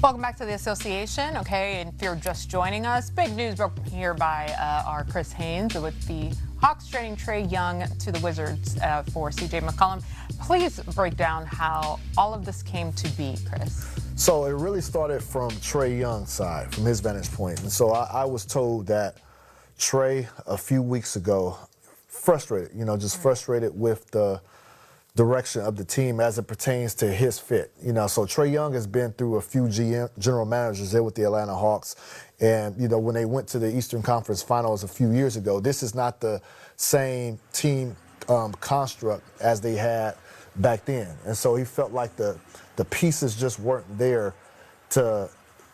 Welcome back to the association. Okay, and if you're just joining us, big news broken here by our Chris Haynes with the Hawks trading Trae Young to the Wizards for CJ McCollum. Please break down how all of this came to be, Chris. So it really started from Trae Young's side, from his vantage point. And so I was told that Trae, a few weeks ago, frustrated, just frustrated with the direction of the team as it pertains to his fit. So Trae Young has been through a few general managers there with the Atlanta Hawks. And, when they went to the Eastern Conference Finals a few years ago, this is not the same team construct as they had back then. And so he felt like the pieces just weren't there to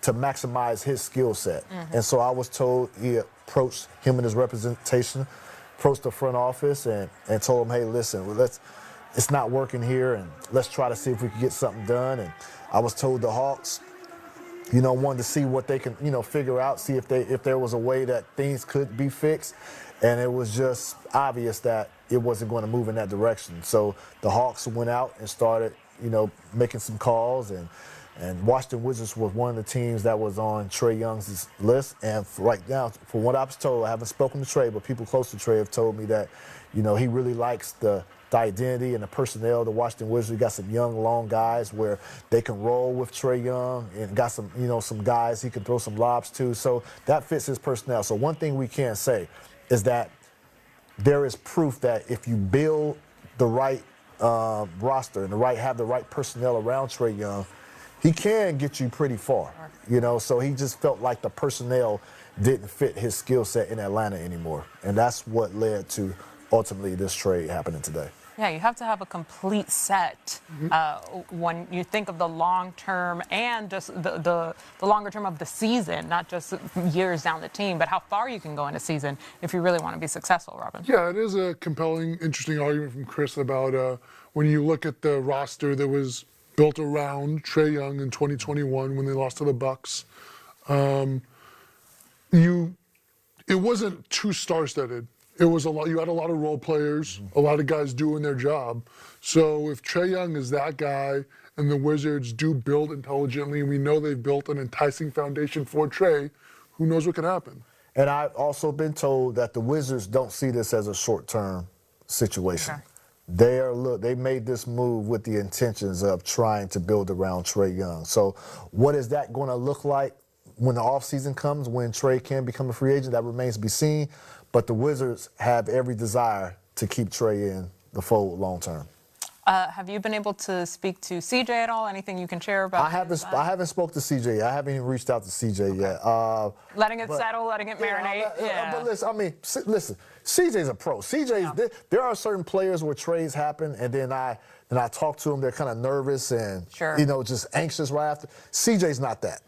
maximize his skill set. And so I was told he approached him and his representation, approached the front office and told him, hey, listen, it's not working here, and let's try to see if we can get something done. And I was told the Hawks, wanted to see what they can, figure out, see if there was a way that things could be fixed. And it was just obvious that it wasn't going to move in that direction. So the Hawks went out and started, making some calls, and Washington Wizards was one of the teams that was on Trae Young's list. And right now, from what I was told, I haven't spoken to Trae, but people close to Trae have told me that, he really likes the identity and the personnel of the Washington Wizards. Got some young, long guys where they can roll with Trae Young, and got some, some guys he can throw some lobs to. So that fits his personnel. So one thing we can say is that there is proof that if you build the right roster and have the right personnel around Trae Young, he can get you pretty far. So he just felt like the personnel didn't fit his skill set in Atlanta anymore, and that's what led to ultimately this trade happening today. Yeah, you have to have a complete set when you think of the long term and just the longer term of the season, not just years down the team, but how far you can go in a season if you really want to be successful, Robin. Yeah, it is a compelling, interesting argument from Chris about when you look at the roster that was built around Trae Young in 2021 when they lost to the Bucks. It wasn't too star-studded. It was a lot. You had a lot of role players, a lot of guys doing their job. So if Trae Young is that guy, and the Wizards do build intelligently, and we know they've built an enticing foundation for Trae, who knows what can happen? And I've also been told that the Wizards don't see this as a short-term situation. Okay. They made this move with the intentions of trying to build around Trae Young. So what is that going to look like when the offseason comes, when Trae can become a free agent? That remains to be seen. But the Wizards have every desire to keep Trae in the fold long term. Have you been able to speak to CJ at all? Anything you can share about? I haven't spoke to CJ. I haven't even reached out to CJ yet. Letting it settle, letting it marinate. But listen, CJ's a pro. There are certain players where trades happen, and then I talk to them. They're kind of nervous and just anxious right after. CJ's not that.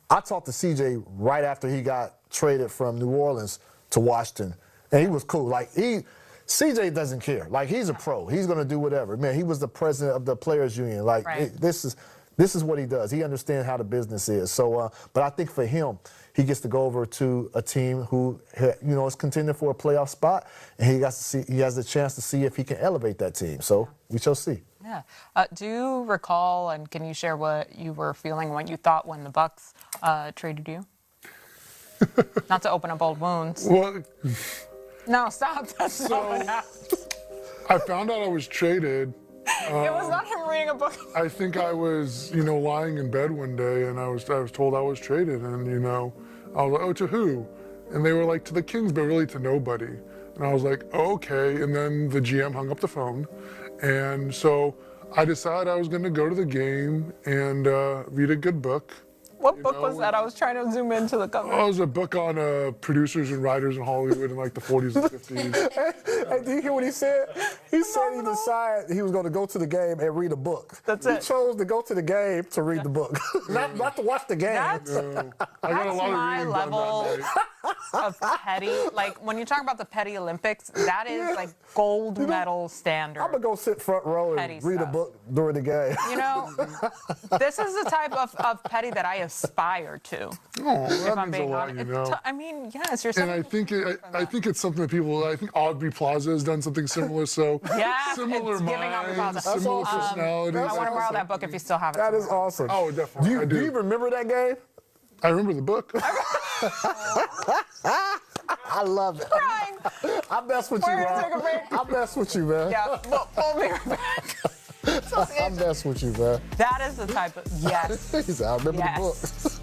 I talked to CJ right after he got traded from New Orleans to Washington, and he was cool. CJ doesn't care. He's a pro. He's going to do whatever. Man, he was the president of the Players Union. This is what he does. He understands how the business is. So, but I think for him, he gets to go over to a team who, is contending for a playoff spot, and he has the chance to see if he can elevate that team. So we shall see. Yeah. Do you recall, and can you share what you were feeling, what you thought when the Bucks traded you? Not to open up old wounds. Well, no, stop. That's not what happened. I found out I was traded. It was not him reading a book. I think I was, lying in bed one day, and I was told I was traded, and I was like, oh, to who? And they were like, to the Kings, but really to nobody. And I was like, oh, okay. And then the GM hung up the phone, and so I decided I was going to go to the game and read a good book. What book was that? I was trying to zoom into the cover. Oh, it was a book on producers and writers in Hollywood in the 40s and 50s. Hey, did you hear what he said? He said he decided he was going to go to the game and read a book. That's it. He chose to go to the game to read the book, not to watch the game. No, I got a lot of reading done that night. of petty. Like when you talk about the petty Olympics, that is like gold medal standard. I'm gonna go sit front row and read a book during the game. You know, this is the type of petty that I aspire to. Oh, if that I'm means a being lot, honest. you know. I mean, yes, you're. And I think it's something that people. I think Aubrey Plaza has done something similar. So yeah, similar it's giving Aubrey Plaza. minds, similar personalities. I want to borrow that book if you still have it. That is awesome. Oh, definitely. Do you remember that game? I remember the book. I love it. Crying. I mess with you, We're gonna man. take a break. I mess with you, man. Yeah, we'll be right back. I mess with you, man. That is the type of yes. He said, I remember the book. Yes.